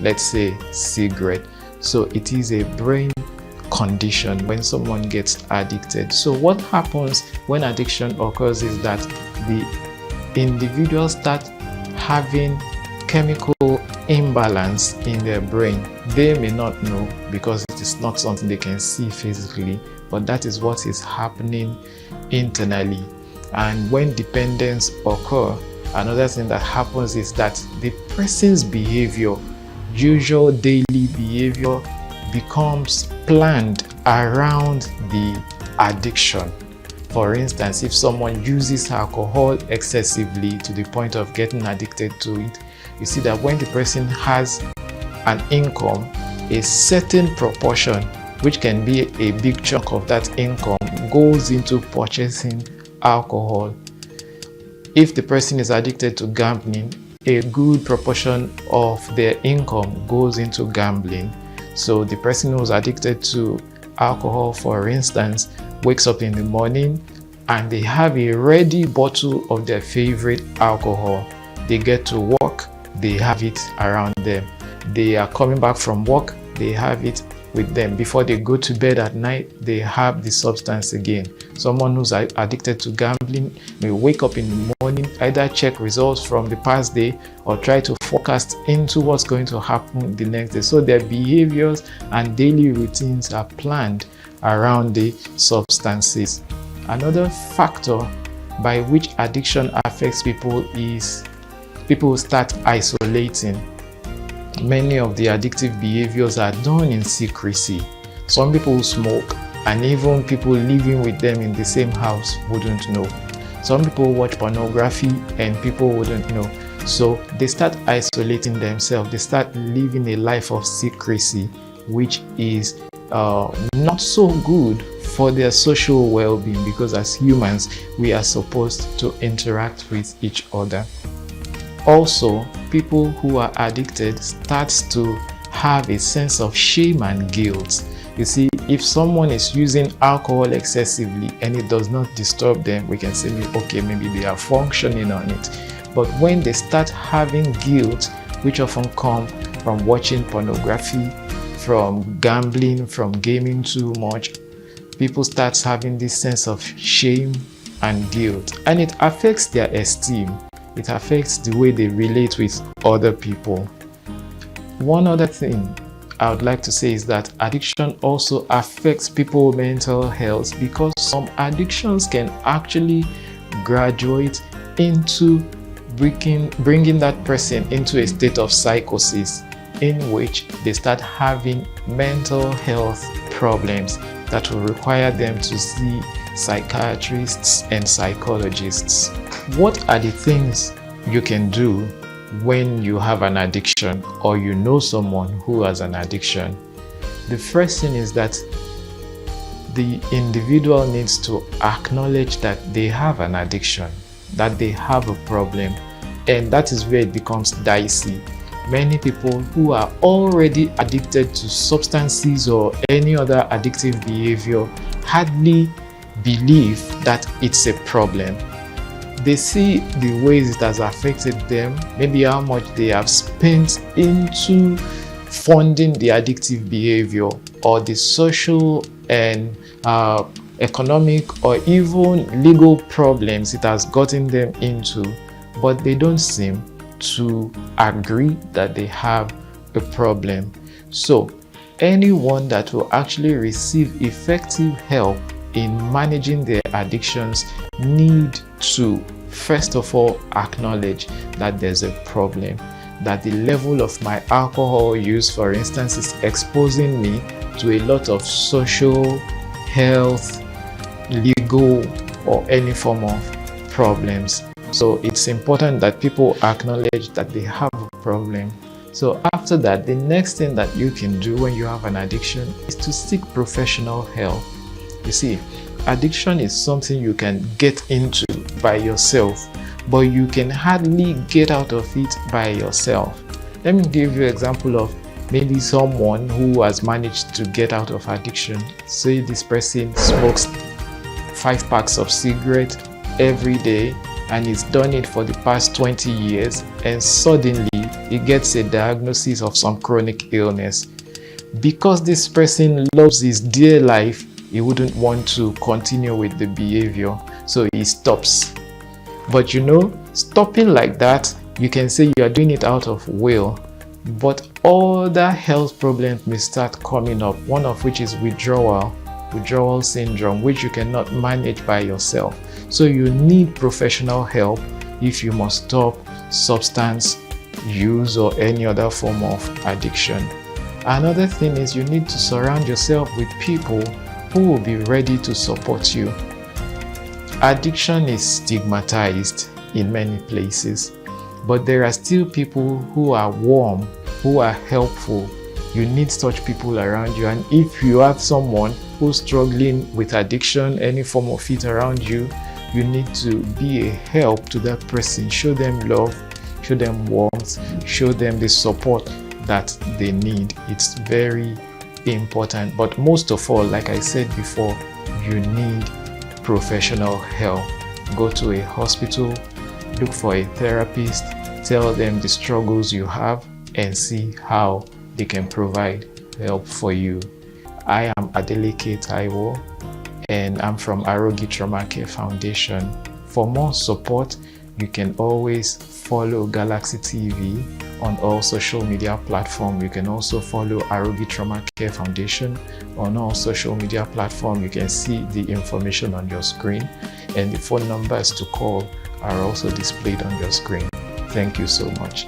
let's say cigarette. So it is a brain condition when someone gets addicted. So what happens when addiction occurs is that the individual start having chemical imbalance in their brain. They may not know because it is not something they can see physically, but that is what is happening internally. And when dependence occurs, another thing that happens is that the person's behavior, usual daily behavior, becomes planned around the addiction. For instance, if someone uses alcohol excessively to the point of getting addicted to it, you see that when the person has an income, a certain proportion, which can be a big chunk of that income, goes into purchasing alcohol. If the person is addicted to gambling, a good proportion of their income goes into gambling. So the person who's addicted to alcohol, for instance, wakes up in the morning and they have a ready bottle of their favorite alcohol. They get to work, they have it around them. They are coming back from work, they have it with them. Before they go to bed at night, they have the substance again. Someone who's addicted to gambling may wake up in the morning, either check results from the past day or try to forecast into what's going to happen the next day. So their behaviors and daily routines are planned around the substances. Another factor by which addiction affects people is people start isolating. Many of the addictive behaviors are done in secrecy. Some people smoke, and even people living with them in the same house wouldn't know. Some people watch pornography and people wouldn't know. So they start isolating themselves. They start living a life of secrecy, which is not so good for their social well-being, because as humans, we are supposed to interact with each other. Also, people who are addicted start to have a sense of shame and guilt. You see, if someone is using alcohol excessively and it does not disturb them, we can say, okay, maybe they are functioning on it. But when they start having guilt, which often come from watching pornography, from gambling, from gaming too much, people start having this sense of shame and guilt, and it affects their esteem. It affects the way they relate with other people. One other thing I would like to say is that addiction also affects people's mental health, because some addictions can actually graduate into bringing that person into a state of psychosis, in which they start having mental health problems that will require them to see psychiatrists and psychologists. What are the things you can do when you have an addiction or you know someone who has an addiction? The first thing is that the individual needs to acknowledge that they have an addiction, that they have a problem, and that is where it becomes dicey. Many people who are already addicted to substances or any other addictive behavior hardly believe that it's a problem. They see the ways it has affected them, maybe how much they have spent into funding the addictive behavior, or the social and economic or even legal problems it has gotten them into, but they don't seem to agree that they have a problem. So anyone that will actually receive effective help in managing their addictions need to first of all acknowledge that there's a problem, that the level of my alcohol use, for instance, is exposing me to a lot of social, health, legal, or any form of problems. So it's important that people acknowledge that they have a problem. So after that, the next thing that you can do when you have an addiction is to seek professional help. You see, addiction is something you can get into by yourself, but you can hardly get out of it by yourself. Let me give you an example of maybe someone who has managed to get out of addiction. Say this person smokes 5 packs of cigarettes every day, and he's done it for the past 20 years, and suddenly he gets a diagnosis of some chronic illness. Because this person loves his dear life, he wouldn't want to continue with the behavior, so he stops. But stopping like that, you can say you are doing it out of will, but other health problems may start coming up, one of which is withdrawal syndrome, which you cannot manage by yourself. So you need professional help if you must stop substance use or any other form of addiction. Another thing is you need to surround yourself with people who will be ready to support you. Addiction is stigmatized in many places, but there are still people who are warm, who are helpful. You need such people around you, and if you have someone who's struggling with addiction, any form of it around you, you need to be a help to that person. Show them love, show them warmth, show them the support that they need. It's very important. But most of all, like I said before, you need professional help. Go to a hospital, look for a therapist, tell them the struggles you have, and see how they can provide help for you. I am Adeleke Taiwo, and I'm from Arogi Trauma Care Foundation. For more support, you can always follow Galaxy TV on all social media platforms. You can also follow Arogi Trauma Care Foundation on all social media platforms. You can see the information on your screen, and the phone numbers to call are also displayed on your screen. Thank you so much.